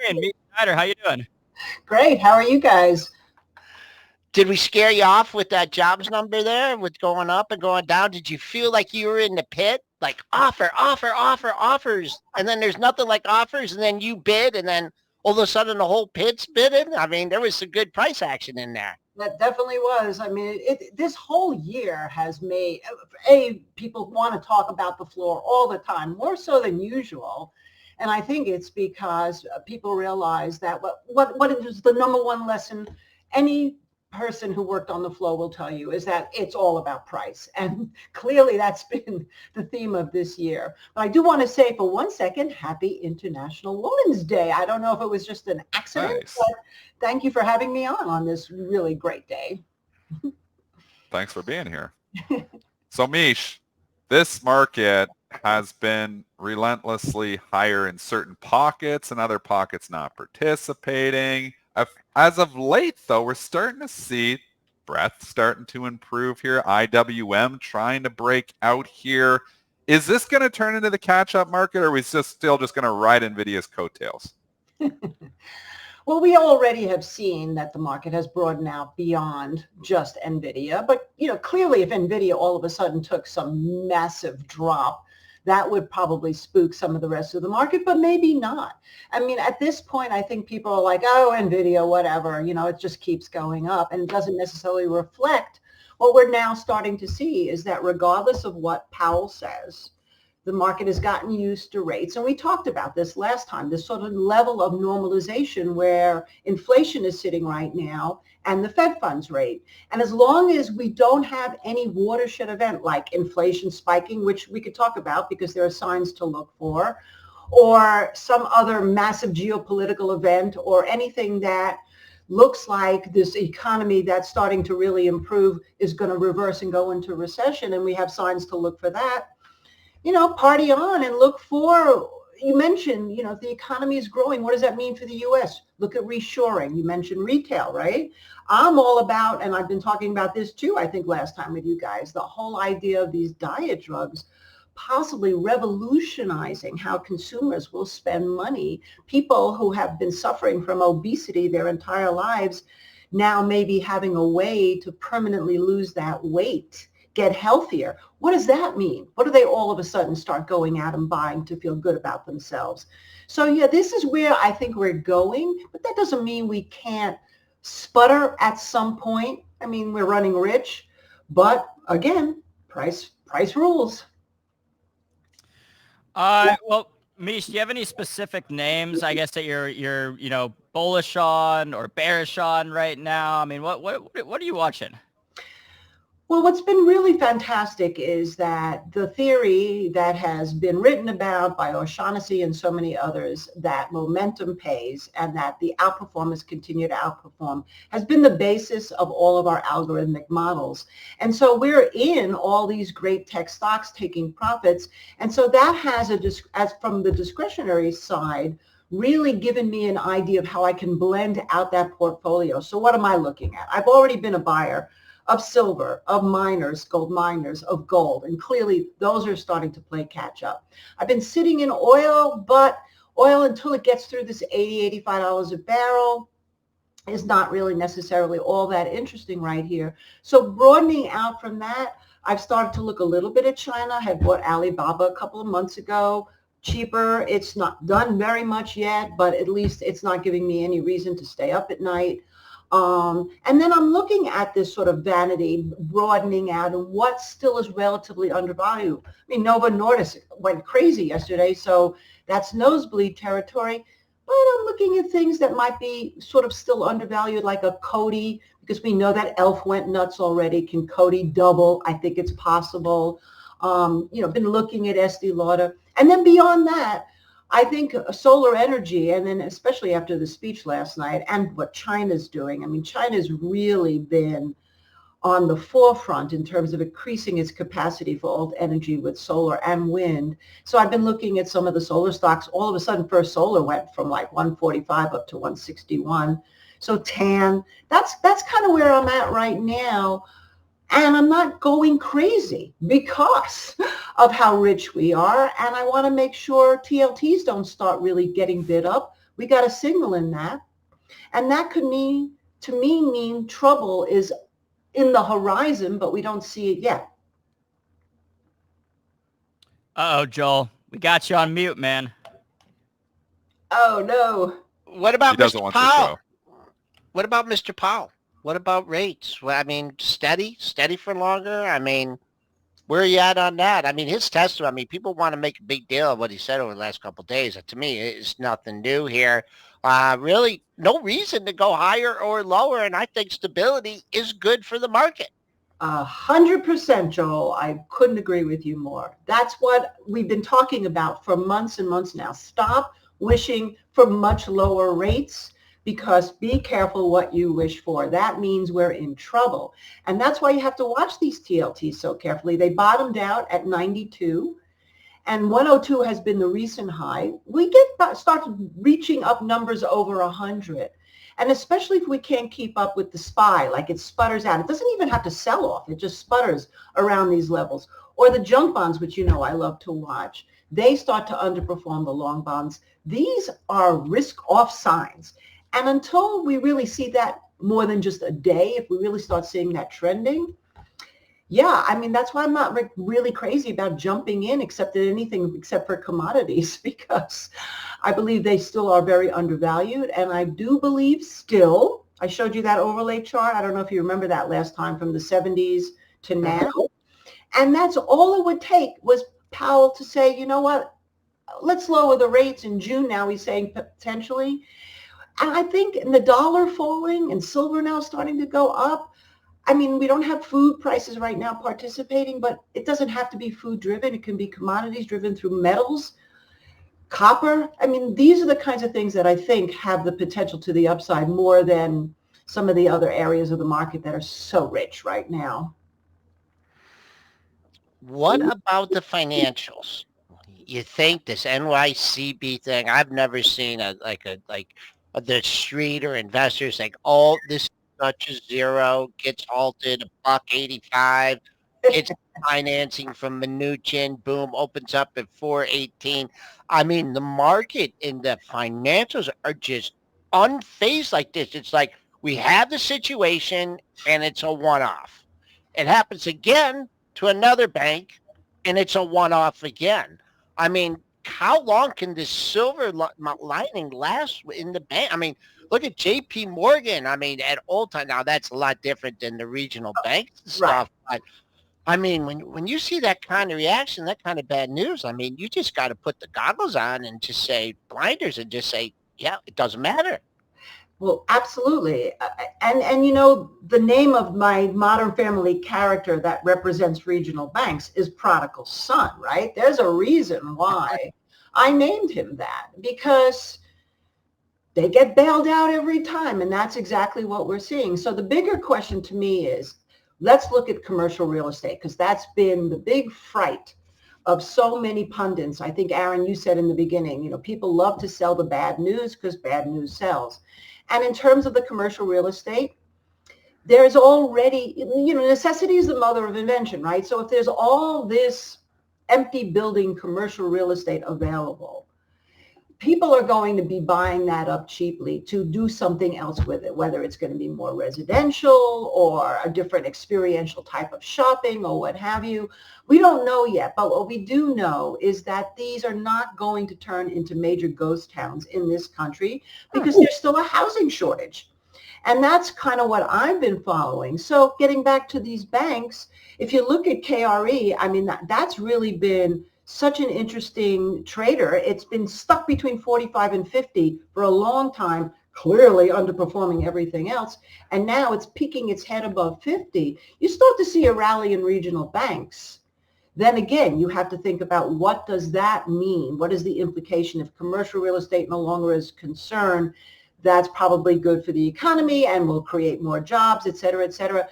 Adrian, me Snyder, how you doing? Great. How are you guys? Did we scare you off with that jobs number there with going up and going down? Did you feel like you were in the pit? Like offer, offer, offer, offers. And then there's nothing like offers. And then you bid. And then all of a sudden the whole pit's bidding. I mean, there was some good price action in there. That definitely was. I mean, this whole year has made people want to talk about the floor all the time, more so than usual. And I think it's because people realize that what is the number one lesson any person who worked on the floor will tell you is that it's all about price. And clearly that's been the theme of this year. But I do want to say for 1 second, happy International Women's Day. I don't know if it was just an accident, Nice. but thank you for having me on this really great day. Thanks for being here. So Mish, this market has been relentlessly higher in certain pockets and other pockets not participating. As of late, though, we're starting to see breadth starting to improve here. IWM trying to break out here. Is this going to turn into the catch-up market, or are we still just going to ride NVIDIA's coattails? Well, we already have seen that the market has broadened out beyond just NVIDIA. But, clearly if NVIDIA all of a sudden took some massive drop, that would probably spook some of the rest of the market, but maybe not. I mean, at this point, I think people are like, oh, NVIDIA, whatever, it just keeps going up, and it doesn't necessarily reflect what we're now starting to see is that regardless of what Powell says, the market has gotten used to rates. And we talked about this last time, this sort of level of normalization where inflation is sitting right now and the Fed funds rate. And as long as we don't have any watershed event like inflation spiking, which we could talk about because there are signs to look for, or some other massive geopolitical event or anything that looks like this economy that's starting to really improve is going to reverse and go into recession, and we have signs to look for that, party on and look for, you mentioned, if the economy is growing, what does that mean for the U.S.? Look at reshoring. You mentioned retail, right? I'm all about, and I've been talking about this too, I think last time with you guys, the whole idea of these diet drugs possibly revolutionizing how consumers will spend money. People who have been suffering from obesity their entire lives now may be having a way to permanently lose that weight, get healthier. What does that mean? What do they all of a sudden start going out and buying to feel good about themselves? So yeah, this is where I think we're going, but that doesn't mean we can't sputter at some point. I mean, we're running rich, but again, price rules. Well, Mish, do you have any specific names, I guess, that you're bullish on or bearish on right now? I mean, what are you watching? Well, what's been really fantastic is that the theory that has been written about by O'Shaughnessy and so many others, that momentum pays and that the outperformers continue to outperform, has been the basis of all of our algorithmic models. And so we're in all these great tech stocks taking profits. And so that has, as from the discretionary side, really given me an idea of how I can blend out that portfolio. So what am I looking at? I've already been a buyer of silver, of miners, gold miners, of gold. And clearly those are starting to play catch up. I've been sitting in oil, but oil until it gets through this $80, $85 a barrel is not really necessarily all that interesting right here. So broadening out from that, I've started to look a little bit at China. I had bought Alibaba a couple of months ago. Cheaper. It's not done very much yet, but at least it's not giving me any reason to stay up at night. And then I'm looking at this sort of vanity broadening out and what still is relatively undervalued. I mean, Novo Nordisk went crazy yesterday, so that's nosebleed territory. But I'm looking at things that might be sort of still undervalued, like a Coty, because we know that Elf went nuts already. Can Coty double? I think it's possible. Been looking at Estee Lauder. And then beyond that, I think solar energy, and then especially after the speech last night and what China's doing. I mean, China's really been on the forefront in terms of increasing its capacity for alt energy with solar and wind. So I've been looking at some of the solar stocks. All of a sudden, First Solar went from like 145 up to 161. So TAN, that's kind of where I'm at right now. And I'm not going crazy because of how rich we are. And I want to make sure TLTs don't start really getting bid up. We got a signal in that. And that could mean, to me, mean trouble is in the horizon, but we don't see it yet. Uh-oh, Joel. We got you on mute, man. Oh, no. What He about doesn't Mr. want the Powell? show. What about Mr. Powell? What about rates? Well, I mean, steady for longer. I mean, where are you at on that? I mean, his testimony, I mean, people want to make a big deal of what he said over the last couple of days. To me, it's nothing new here. Really, no reason to go higher or lower, and I think stability is good for the market. 100%, Joel. I couldn't agree with you more. That's what we've been talking about for months and months now. Stop wishing for much lower rates, because be careful what you wish for. That means we're in trouble. And that's why you have to watch these TLTs so carefully. They bottomed out at 92, and 102 has been the recent high. We started reaching up numbers over 100. And especially if we can't keep up with the SPY, like it sputters out. It doesn't even have to sell off. It just sputters around these levels. Or the junk bonds, which you know I love to watch. They start to underperform the long bonds. These are risk-off signs. And until we really see that more than just a day, if we really start seeing that trending, yeah, I mean, that's why I'm not really crazy about jumping in except for commodities, because I believe they still are very undervalued. And I do believe still, I showed you that overlay chart. I don't know if you remember that last time, from the 70s to now. And that's all it would take was Powell to say, you know what, let's lower the rates in June now, he's saying potentially. And I think in the dollar falling and silver now starting to go up, I mean, we don't have food prices right now participating, but it doesn't have to be food driven. It can be commodities driven through metals, copper. I mean, these are the kinds of things that I think have the potential to the upside more than some of the other areas of the market that are so rich right now. What about the financials? You think this NYCB thing, I've never seen the street or investors like, oh, this touches zero, gets halted, $1.85, gets financing from Mnuchin, boom, opens up at 418. I mean, the market and the financials are just unfazed like this. It's like we have the situation and it's a one-off. It happens again to another bank and it's a one-off again. I mean, how long can this silver lining last in the bank? I mean, look at JP Morgan. I mean, at old time, now that's a lot different than the regional banks and stuff. Right. But I mean, when you see that kind of reaction, that kind of bad news, I mean, you just got to put the goggles on and just say blinders and just say, yeah, it doesn't matter. Well, absolutely. And you know, the name of my Modern Family character that represents regional banks is Prodigal Son, right? There's a reason why I named him that, because they get bailed out every time, and that's exactly what we're seeing. So the bigger question to me is, let's look at commercial real estate, because that's been the big fright of so many pundits. I think, Aaron, you said in the beginning, you know, people love to sell the bad news because bad news sells. And in terms of the commercial real estate, there's already, you know, necessity is the mother of invention, right? So if there's all this empty building commercial real estate available, people are going to be buying that up cheaply to do something else with it, whether it's going to be more residential or a different experiential type of shopping or what have you. We don't know yet, but what we do know is that these are not going to turn into major ghost towns in this country because there's still a housing shortage. And that's kind of what I've been following. So getting back to these banks, if you look at KRE, I mean, that's really been such an interesting trader. It's been stuck between 45 and 50 for a long time, clearly underperforming everything else. And now it's peeking its head above 50. You start to see a rally in regional banks. Then again, you have to think about, what does that mean? What is the implication if commercial real estate no longer is concerned? That's probably good for the economy and will create more jobs, et cetera, et cetera.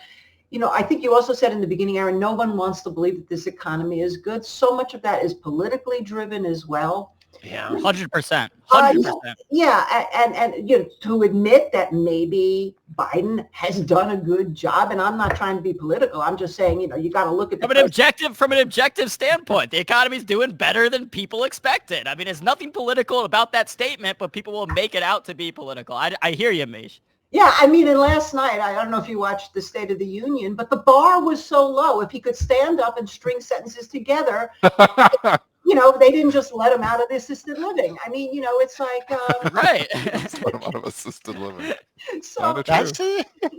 You know, I think you also said in the beginning, Aaron, no one wants to believe that this economy is good. So much of that is politically driven as well. Yeah. 100%. 100%. Yeah, and you know, to admit that maybe Biden has done a good job, and I'm not trying to be political. I'm just saying, you know, you got to look at the From an objective standpoint, the economy's doing better than people expected. I mean, there's nothing political about that statement, but people will make it out to be political. I hear you, Mish. Yeah, I mean, and last night, I don't know if you watched the State of the Union, but the bar was so low. If he could stand up and string sentences together, you know, they didn't just let him out of the assisted living. I mean, you know, it's like, Right. Let's let him out of assisted living. so, Kind of That's true. it.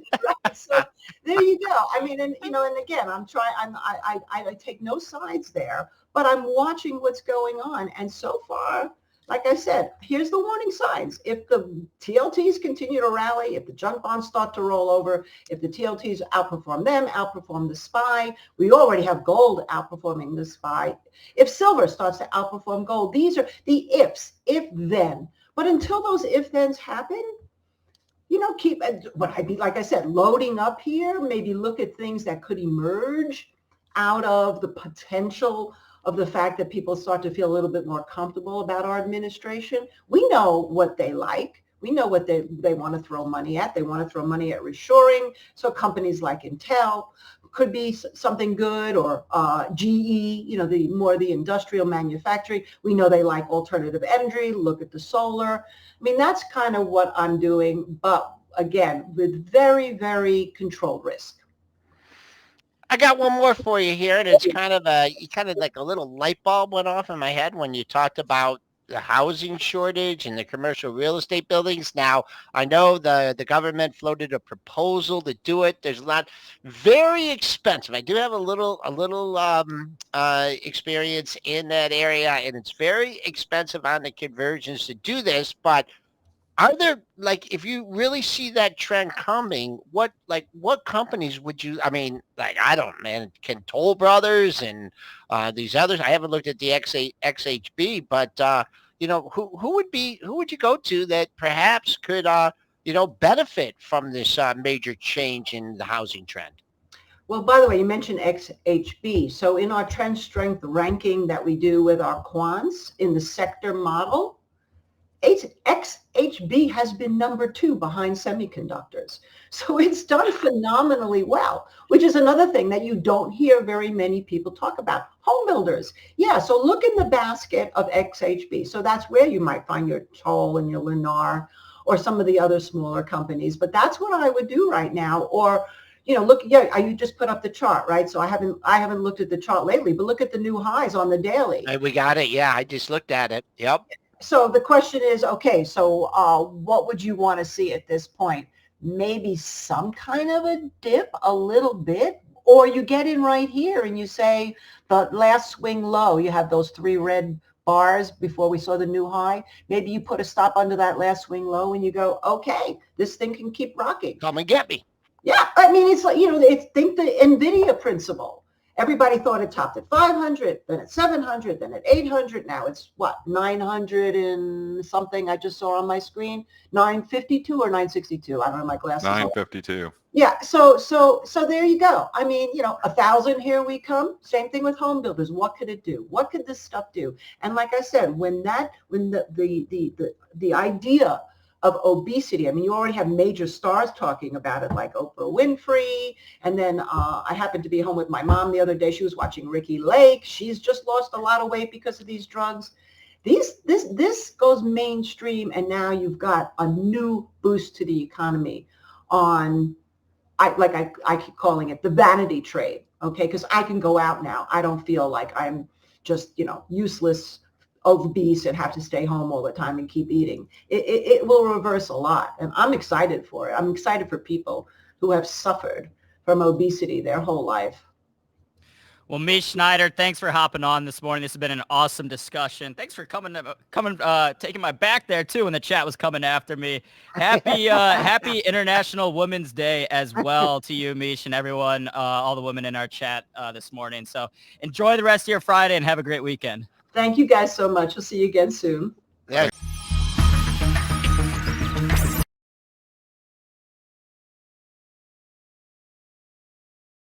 right, so there you go. I mean, and you know, and again, I take no sides there, but I'm watching what's going on, and so far, like I said, here's the warning signs. If the TLTs continue to rally, if the junk bonds start to roll over, if the TLTs outperform them, outperform the SPY, we already have gold outperforming the SPY. If silver starts to outperform gold, these are the ifs, if then. But until those if thens happen, you know, keep what I be, like I said, loading up here, maybe look at things that could emerge out of the potential of the fact that people start to feel a little bit more comfortable about our administration. We know what they like. We know what they want to throw money at. They want to throw money at reshoring. So companies like Intel could be something good, or GE, you know, the industrial manufacturing. We know they like alternative energy. Look at the solar. I mean, that's kind of what I'm doing, but again, with very, very controlled risk. I got one more for you here, and it's kind of like a little light bulb went off in my head when you talked about the housing shortage and the commercial real estate buildings. Now, I know the government floated a proposal to do it. There's a lot, very expensive. I do have a little experience in that area, and it's very expensive on the conversions to do this, but are there, like, if you really see that trend coming, what companies would you, I meuld I don't, man, can Toll Brothers and these others, I haven't looked at the XHB, but, you know, who would you go to that perhaps could, you know, benefit from this major change in the housing trend? Well, by the way, you mentioned XHB. So in our trend strength ranking that we do with our quants in the sector model, XHB has been number 2 behind semiconductors. So it's done phenomenally well, which is another thing that you don't hear very many people talk about. Home builders. Yeah, so look in the basket of XHB. So that's where you might find your Toll and your Lennar or some of the other smaller companies. But that's what I would do right now. Or, you know, look, yeah, you just put up the chart, right? So I haven't looked at the chart lately, but look at the new highs on the daily. We got it. Yeah, I just looked at it. Yep. So the question is, okay, so what would you want to see at this point? Maybe some kind of a dip, a little bit, or you get in right here and you say the last swing low, you have those 3 red bars before we saw the new high. Maybe you put a stop under that last swing low and you go, okay, this thing can keep rocking. Come and get me. Yeah, I mean, it's like, you know, think the NVIDIA principle. Everybody thought it topped at 500, then at 700, then at 800. Now it's what, 900 and something I just saw on my screen, 952 or 962. I don't know, my glasses. 952. Yeah. So there you go. I mean, you know, 1,000, here we come. Same thing with home builders. What could it do? What could this stuff do? And like I said, when the idea of obesity. I mean, you already have major stars talking about it, like Oprah Winfrey. And then I happened to be home with my mom the other day. She was watching Ricki Lake. She's just lost a lot of weight because of these drugs. This goes mainstream, and now you've got a new boost to the economy on, I keep calling it the vanity trade, okay? Because I can go out now. I don't feel like I'm just, you know, useless, obese, and have to stay home all the time and keep eating. It will reverse a lot, and I'm excited for it. I'm excited for people who have suffered from obesity their whole life. Well, Mish Schneider, thanks for hopping on this morning. This has been an awesome discussion. Thanks for taking my back there too when the chat was coming after me. Happy International Women's Day as well to you, Mish, and everyone, all the women in our chat this morning. So enjoy the rest of your Friday and have a great weekend. Thank you guys so much. We'll see you again soon.